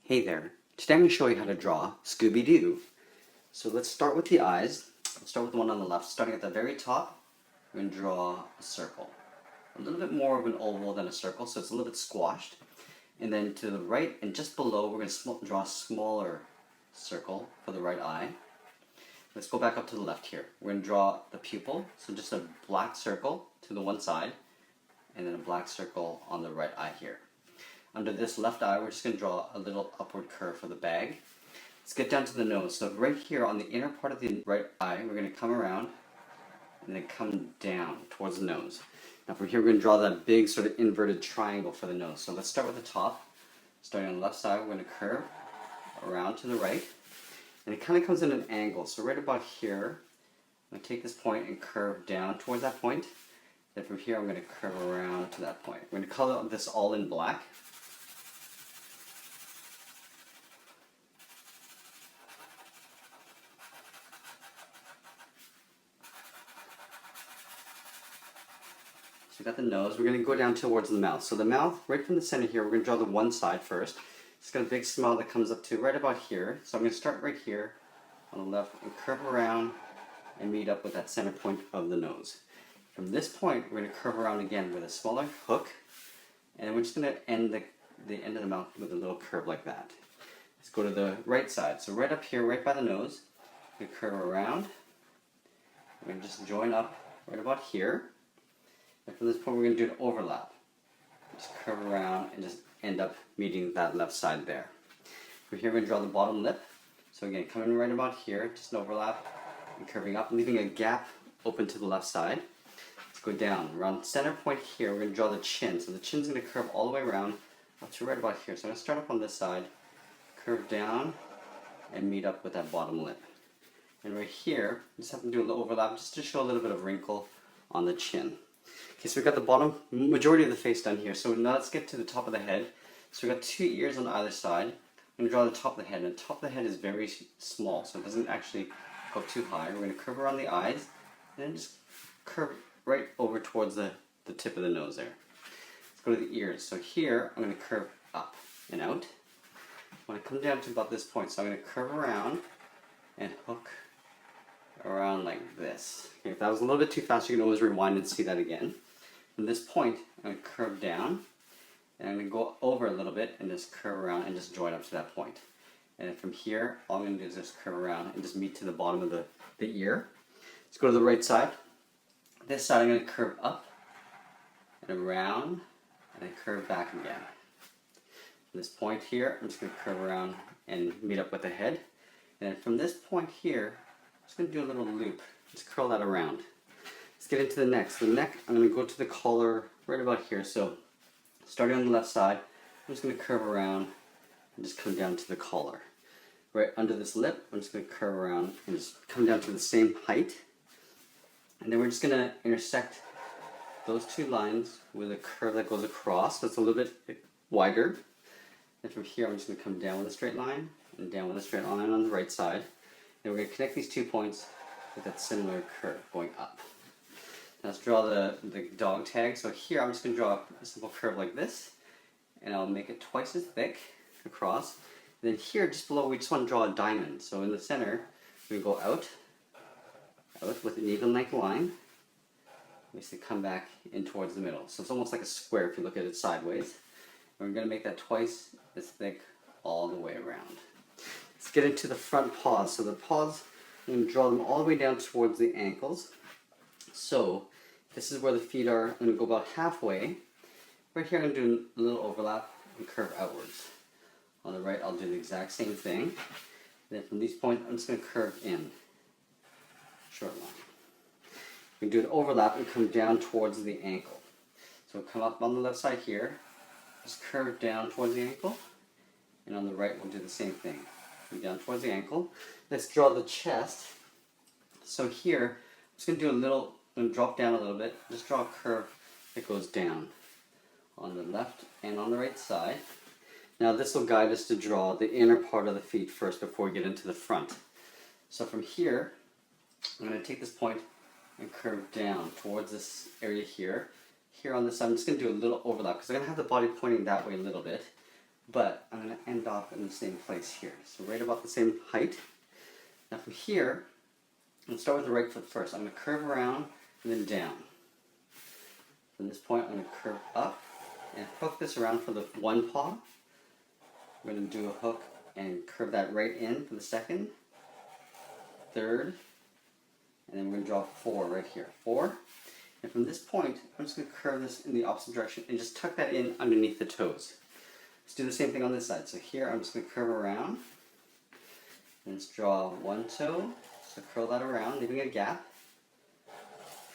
Hey there, today I'm going to show you how to draw Scooby-Doo. So let's start with the eyes. Let's start with the one on the left. Starting at the very top, we're going to draw a circle. A little bit more of an oval than a circle, so it's a little bit squashed. And then to the right and just below, we're going to draw a smaller circle for the right eye. Let's go back up to the left here. We're going to draw the pupil, so just a black circle to the one side, and then a black circle on the right eye here. Under this left eye, we're just going to draw a little upward curve for the bag. Let's get down to the nose. So right here on the inner part of the right eye, we're going to come around and then come down towards the nose. Now from here, we're going to draw that big sort of inverted triangle for the nose. So let's start with the top. Starting on the left side, we're going to curve around to the right. And it kind of comes in an angle. So right about here, I'm going to take this point and curve down towards that point. Then from here, I'm going to curve around to that point. We're going to color this all in black. So we got the nose. We're going to go down towards the mouth. So the mouth, right from the center here, we're going to draw the one side first. It's got a big smile that comes up to right about here. So I'm going to start right here on the left and curve around and meet up with that center point of the nose. From this point, we're going to curve around again with a smaller hook. And we're just going to end the end of the mouth with a little curve like that. Let's go to the right side. So right up here, right by the nose, we curve around. We're going to just join up right about here. And from this point, we're going to do an overlap. Just curve around and just end up meeting that left side there. From here, we're going to draw the bottom lip. So again, coming right about here, just an overlap and curving up, leaving a gap open to the left side. Let's go down. Around the center point here, we're going to draw the chin. So the chin's going to curve all the way around up to right about here. So I'm going to start up on this side, curve down, and meet up with that bottom lip. And right here, just have to do a little overlap just to show a little bit of wrinkle on the chin. Okay, so we've got the bottom, majority of the face done here. So now let's get to the top of the head. So we've got two ears on either side. I'm going to draw the top of the head. And the top of the head is very small, so it doesn't actually go too high. We're going to curve around the eyes, and then just curve right over towards the tip of the nose there. Let's go to the ears. So here, I'm going to curve up and out. I want to come down to about this point, so I'm going to curve around and hook around like this. Okay, if that was a little bit too fast, you can always rewind and see that again. From this point, I'm going to curve down, and I'm going to go over a little bit and just curve around and just join up to that point. And then from here, all I'm going to do is just curve around and just meet to the bottom of the ear. Let's go to the right side. This side, I'm going to curve up and around, and then curve back again. From this point here, I'm just going to curve around and meet up with the head. And then from this point here, I'm just going to do a little loop. Just curl that around. Let's get into the neck. So the neck, I'm going to go to the collar right about here. So starting on the left side, I'm just going to curve around and just come down to the collar. Right under this lip, I'm just going to curve around and just come down to the same height. And then we're just going to intersect those two lines with a curve that goes across. That's a little bit wider. And from here, I'm just going to come down with a straight line and down with a straight line on the right side. And we're going to connect these 2 points with that similar curve going up. Now let's draw the dog tag. So here I'm just going to draw a simple curve like this, and I'll make it twice as thick across. And then here just below we just want to draw a diamond. So in the center we go out with an even length line. We just come back in towards the middle. So it's almost like a square if you look at it sideways. And we're going to make that twice as thick all the way around. Let's get into the front paws. So the paws, I'm going to draw them all the way down towards the ankles. So this is where the feet are. I'm going to go about halfway. Right here I'm going to do a little overlap and curve outwards. On the right I'll do the exact same thing. Then from these points I'm just going to curve in. Short line. We can do an overlap and come down towards the ankle. So come up on the left side here. Just curve down towards the ankle. And on the right we'll do the same thing. Down towards the ankle. Let's draw the chest. So here, I'm just going to do a little, I'm going to drop down a little bit. Just draw a curve that goes down on the left and on the right side. Now this will guide us to draw the inner part of the feet first before we get into the front. So from here, I'm going to take this point and curve down towards this area here. Here on this side, I'm just going to do a little overlap because I'm going to have the body pointing that way a little bit. but I'm going to end off in the same place here. So right about the same height. Now from here, let's start with the right foot first. I'm going to curve around and then down. From this point, I'm going to curve up and hook this around for the one paw. We're going to do a hook and curve that right in for the second, third, and then we're going to draw 4 right here. 4. And from this point, I'm just going to curve this in the opposite direction and just tuck that in underneath the toes. Let's do the same thing on this side. So here, I'm just going to curve around. And let's draw 1 toe. So curl that around, leaving a gap.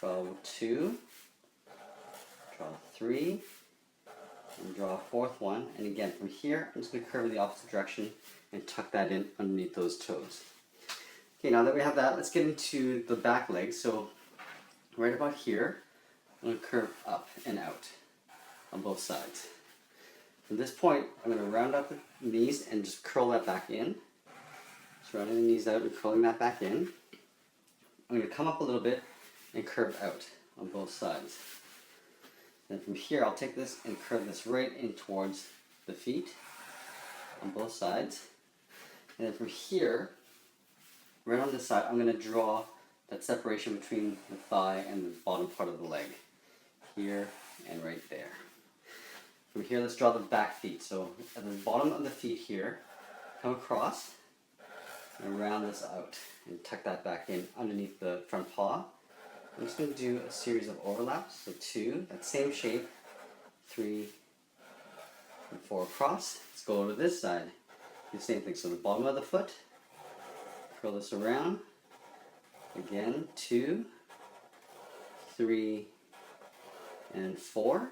Draw 2. Draw 3. And draw a 4th one. And again, from here, I'm just going to curve in the opposite direction and tuck that in underneath those toes. Okay, now that we have that, let's get into the back leg. So right about here, I'm going to curve up and out on both sides. From this point, I'm going to round up the knees and just curl that back in. Just rounding the knees out and curling that back in. I'm going to come up a little bit and curve out on both sides. Then from here, I'll take this and curve this right in towards the feet on both sides. And then from here, right on this side, I'm going to draw that separation between the thigh and the bottom part of the leg. Here and right there. From here, let's draw the back feet. So at the bottom of the feet here, come across and round this out and tuck that back in underneath the front paw. I'm just going to do a series of overlaps. So 2, that same shape, 3, and 4 across. Let's go over to this side. Do the same thing. So the bottom of the foot, curl this around. Again, 2, 3, and 4.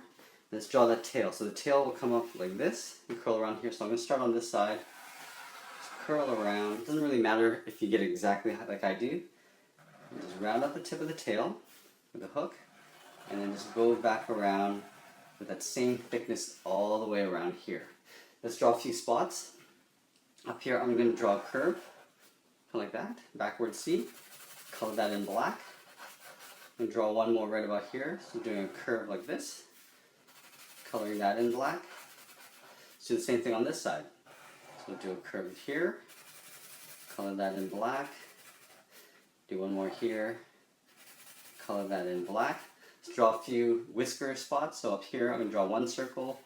Let's draw that tail. So the tail will come up like this and curl around here. So I'm going to start on this side. Just curl around. It doesn't really matter if you get it exactly like I do. Just round up the tip of the tail with a hook, and then just go back around with that same thickness all the way around here. Let's draw a few spots. Up here, I'm going to draw a curve, kind of like that, backward C. Color that in black. I'm going to draw one more right about here. So doing a curve like this, coloring that in black. Let's do the same thing on this side. So do a curve here, color that in black. Do one more here, color that in black. Let's draw a few whisker spots. So up here, I'm going to draw 1 circle,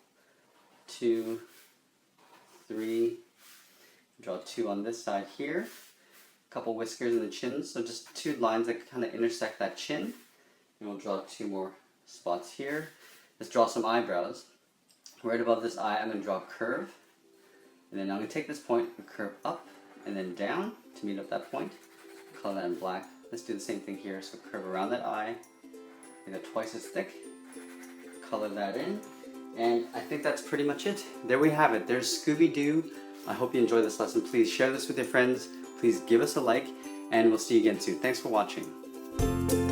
2, 3, draw 2 on this side here. A couple whiskers in the chin, so just 2 lines that kind of intersect that chin. And we'll draw 2 more spots here. Let's draw some eyebrows. Right above this eye, I'm going to draw a curve. And then I'm going to take this point and curve up and then down to meet up that point. Color that in black. Let's do the same thing here. So curve around that eye, make that twice as thick. Color that in. And I think that's pretty much it. There we have it. There's Scooby-Doo. I hope you enjoyed this lesson. Please share this with your friends. Please give us a like, and we'll see you again soon. Thanks for watching.